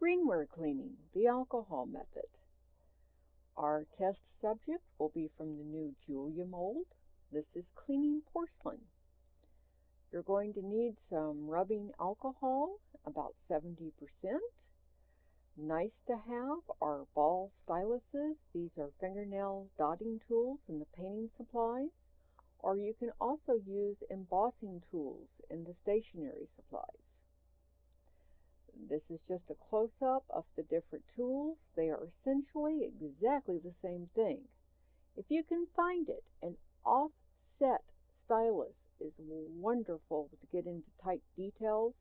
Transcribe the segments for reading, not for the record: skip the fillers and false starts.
greenware cleaning, the alcohol method. Our test subject will be from the new Julia mold. This is cleaning porcelain. You're going to need some rubbing alcohol, about 70%. Nice to have are ball styluses. These are fingernail dotting tools in the painting supplies. Or you can also use embossing tools in the stationery supplies. This is just a close-up of the different tools. They are essentially exactly the same thing. If you can find it, an offset stylus is wonderful to get into tight details,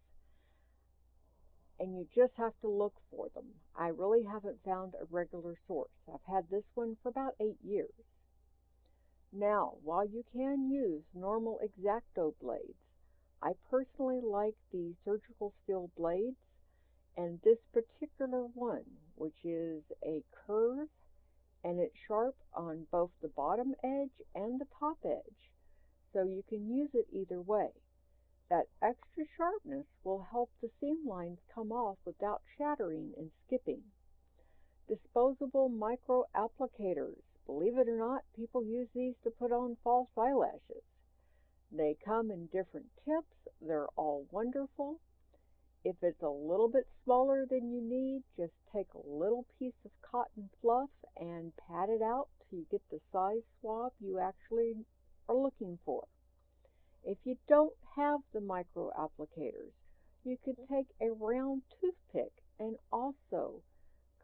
and you just have to look for them. I really haven't found a regular source. I've had this one for about 8 years. Now, while you can use normal X-Acto blades, I personally like the surgical steel blades, and this particular one, which is a curve, and it's sharp on both the bottom edge and the top edge, so you can use it either way. That extra sharpness will help the seam lines come off without shattering and skipping. Disposable micro applicators. Believe it or not, people use these to put on false eyelashes. They come in different tips. They're all wonderful. If it's a little bit smaller than you need, just take a little piece of cotton fluff and pat it out till you get the size swab you actually are looking for. If you don't have the micro applicators, you could take a round toothpick and also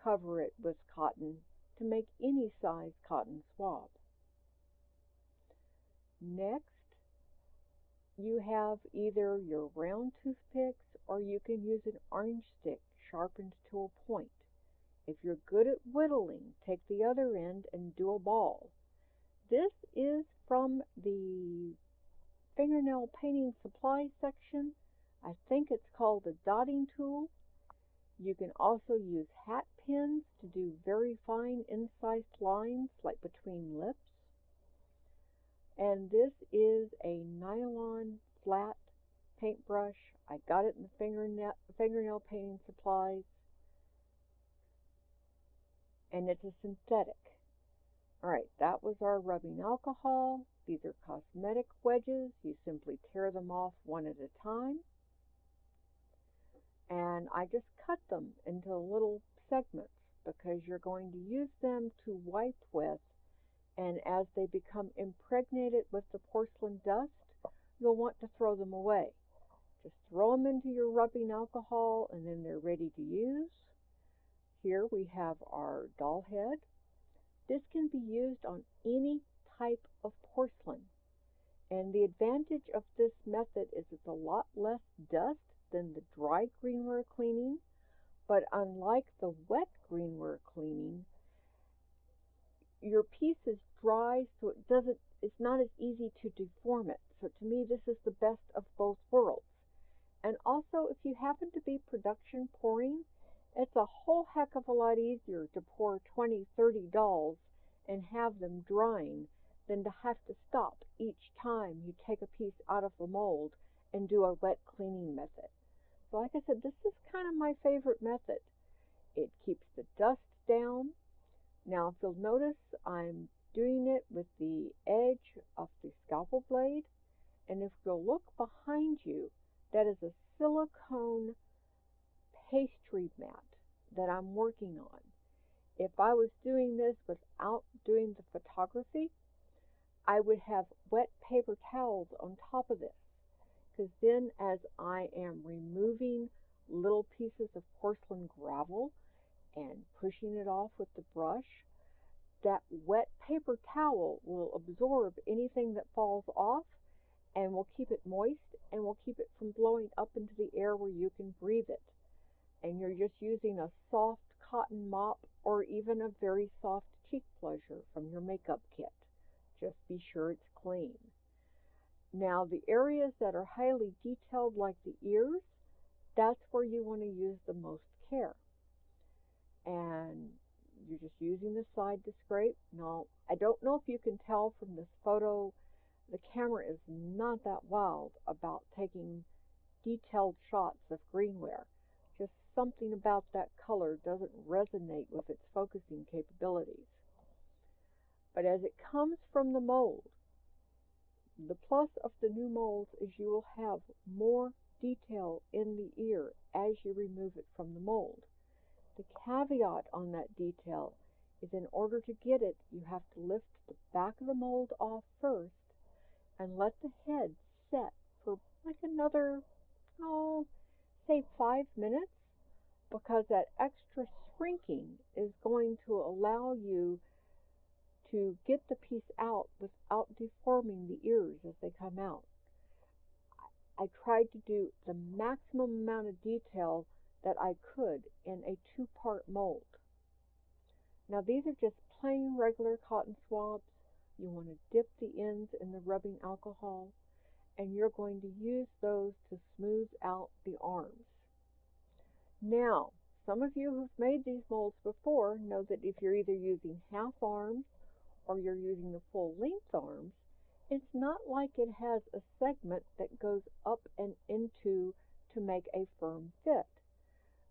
cover it with cotton to make any size cotton swab. Next, you have either your round toothpicks or you can use an orange stick sharpened to a point. If you're good at whittling, take the other end and do a ball. This is from the fingernail painting supply section. I think it's called a dotting tool. You can also use hat pins to do very fine incised lines like between lips. And this is a nylon flat paintbrush. I got it in the fingernail painting supplies, and it's a synthetic. Alright, that was our rubbing alcohol. These are cosmetic wedges. You simply tear them off one at a time. And I just cut them into little segments because you're going to use them to wipe with, and as they become impregnated with the porcelain dust, you'll want to throw them away. Just throw them into your rubbing alcohol and then they're ready to use. Here we have our doll head. This can be used on any type of porcelain. And the advantage of this method is it's a lot less dust than the dry greenware cleaning, but unlike the wet greenware cleaning, your piece is dry, so it's not as easy to deform it. So to me, this is the best of both worlds. And also, if you happen to be production pouring, it's a whole heck of a lot easier to pour 20, 30 dolls and have them drying than to have to stop each time you take a piece out of the mold and do a wet cleaning method. So like I said, this is kind of my favorite method. It keeps the dust down. Now, if you'll notice, I'm doing it with the edge of the scalpel blade, and if you'll look behind you, that is a silicone pastry mat that I'm working on. If I was doing this without doing the photography, I would have wet paper towels on top of this, because then as I am removing little pieces of porcelain gravel and pushing it off with the brush, that wet paper towel will absorb anything that falls off and will keep it moist and will keep it from blowing up into the air where you can breathe it. And you're just using a soft cotton mop or even a very soft cheek pleasure from your makeup kit. Just be sure it's clean. Now, the areas that are highly detailed, like the ears, that's where you want to use the most care. And you're just using the side to scrape. Now, I don't know if you can tell from this photo, the camera is not that wild about taking detailed shots of greenware. Just something about that color doesn't resonate with its focusing capabilities. But as it comes from the mold, the plus of the new molds is you will have more detail in the ear as you remove it from the mold. The caveat on that detail is in order to get it, you have to lift the back of the mold off first and let the head set for like another, say 5 minutes, because that extra shrinking is going to allow you to get the piece out without deforming the ears as they come out. I tried to do the maximum amount of detail that I could in a 2-part mold. Now these are just plain regular cotton swabs. You want to dip the ends in the rubbing alcohol, and you're going to use those to smooth out the arms. Now, some of you who've made these molds before know that if you're either using half arms or you're using the full length arms, it's not like it has a segment that goes up and into to make a firm fit.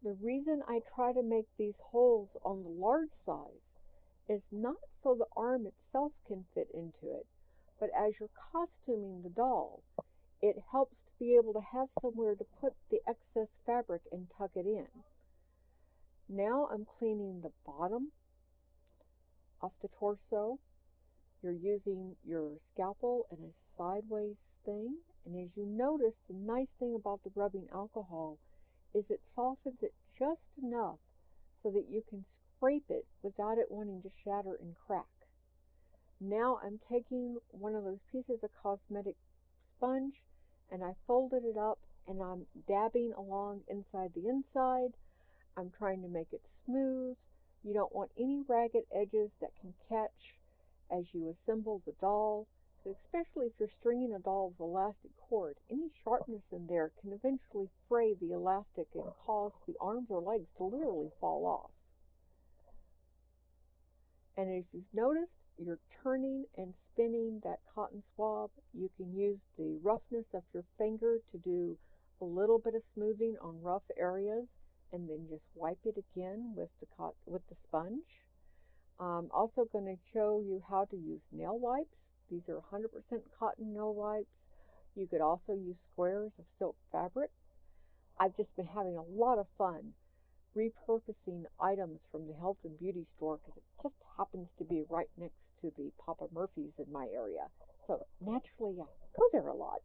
The reason I try to make these holes on the large size is not so the arm itself can fit into it, but as you're costuming the doll, it helps to be able to have somewhere to put the excess fabric and tuck it in. Now I'm cleaning the bottom of the torso. You're using your scalpel in a sideways thing, and as you notice, the nice thing about the rubbing alcohol is it softens it just enough so that you can scrape it without it wanting to shatter and crack. Now I'm taking one of those pieces of cosmetic sponge and I folded it up and I'm dabbing along inside the inside. I'm trying to make it smooth. You don't want any ragged edges that can catch as you assemble the doll, especially if you're stringing a doll with elastic cord. Any sharpness in there can eventually fray the elastic and cause the arms or legs to literally fall off. And as you've noticed, you're turning and spinning that cotton swab. You can use the roughness of your finger to do a little bit of smoothing on rough areas, and then just wipe it again with the sponge. I'm also going to show you how to use nail wipes. These are 100% cotton nail wipes. You could also use squares of silk fabric. I've just been having a lot of fun repurposing items from the health and beauty store because it just happens to be right next to the Papa Murphy's in my area. So naturally, I go there a lot.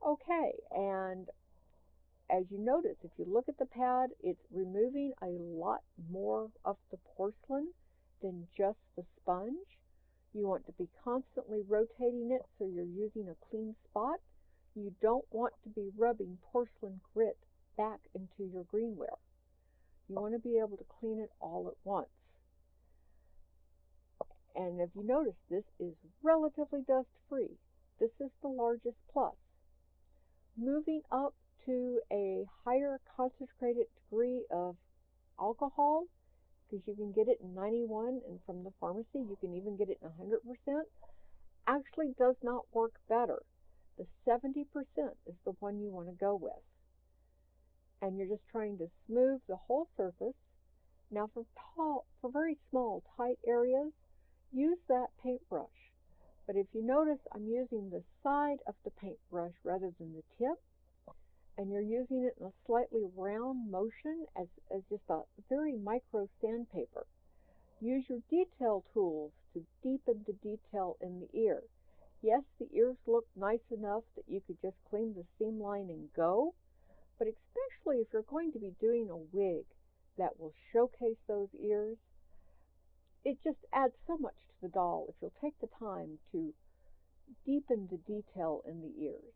Okay, and as you notice, if you look at the pad, it's removing a lot more of the porcelain than just the sponge. You want to be constantly rotating it so you're using a clean spot. You don't want to be rubbing porcelain grit back into your greenware. You want to be able to clean it all at once. And if you notice, this is relatively dust-free. This is the largest plus. Moving up to a higher concentrated degree of alcohol, because you can get it in 91, and from the pharmacy you can even get it in 100%, actually does not work better. The 70% is the one you want to go with. And you're just trying to smooth the whole surface. Now for very small, tight areas, use that paintbrush. But if you notice, I'm using the side of the paintbrush rather than the tip, and you're using it in a slightly round motion as just a very micro sandpaper. Use your detail tools to deepen the detail in the ear. Yes, the ears look nice enough that you could just clean the seam line and go, but especially if you're going to be doing a wig that will showcase those ears, it just adds so much to the doll if you'll take the time to deepen the detail in the ears.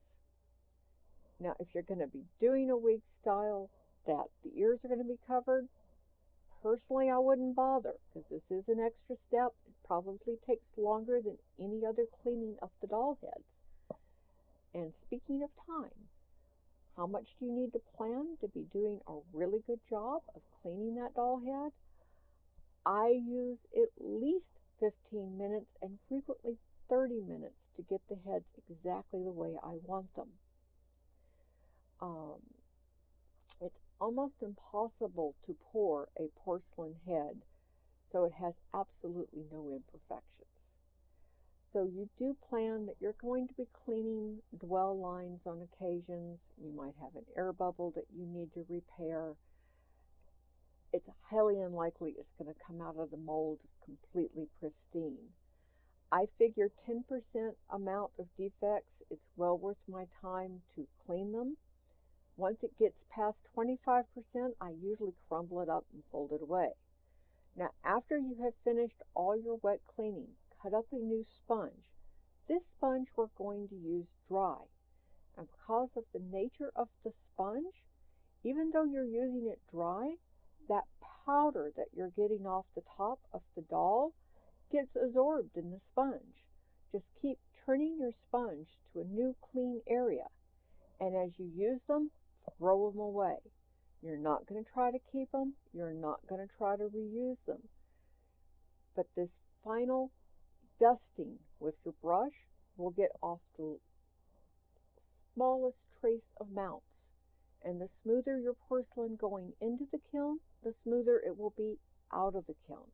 Now, if you're going to be doing a wig style that the ears are going to be covered, personally I wouldn't bother, because this is an extra step. It probably takes longer than any other cleaning of the doll heads. And speaking of time, how much do you need to plan to be doing a really good job of cleaning that doll head? I use at least 15 minutes and frequently 30 minutes to get the heads exactly the way I want them. It's almost impossible to pour a porcelain head so it has absolutely no imperfections. So you do plan that you're going to be cleaning dwell lines on occasions. You might have an air bubble that you need to repair. It's highly unlikely it's going to come out of the mold completely pristine. I figure 10% amount of defects, it's well worth my time to clean them. Once it gets past 25%, I usually crumble it up and fold it away. Now, after you have finished all your wet cleaning, cut up a new sponge. This sponge we're going to use dry. And because of the nature of the sponge, even though you're using it dry, that powder that you're getting off the top of the doll gets absorbed in the sponge. Just keep turning your sponge to a new clean area, and as you use them, throw them away. You're not going to try to keep them. You're not going to try to reuse them. But this final dusting with your brush will get off the smallest trace of mounts. And the smoother your porcelain going into the kiln, the smoother it will be out of the kiln.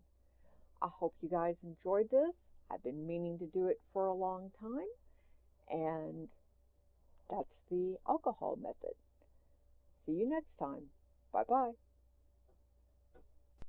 I hope you guys enjoyed this. I've been meaning to do it for a long time, and that's the alcohol method. See you next time. Bye-bye.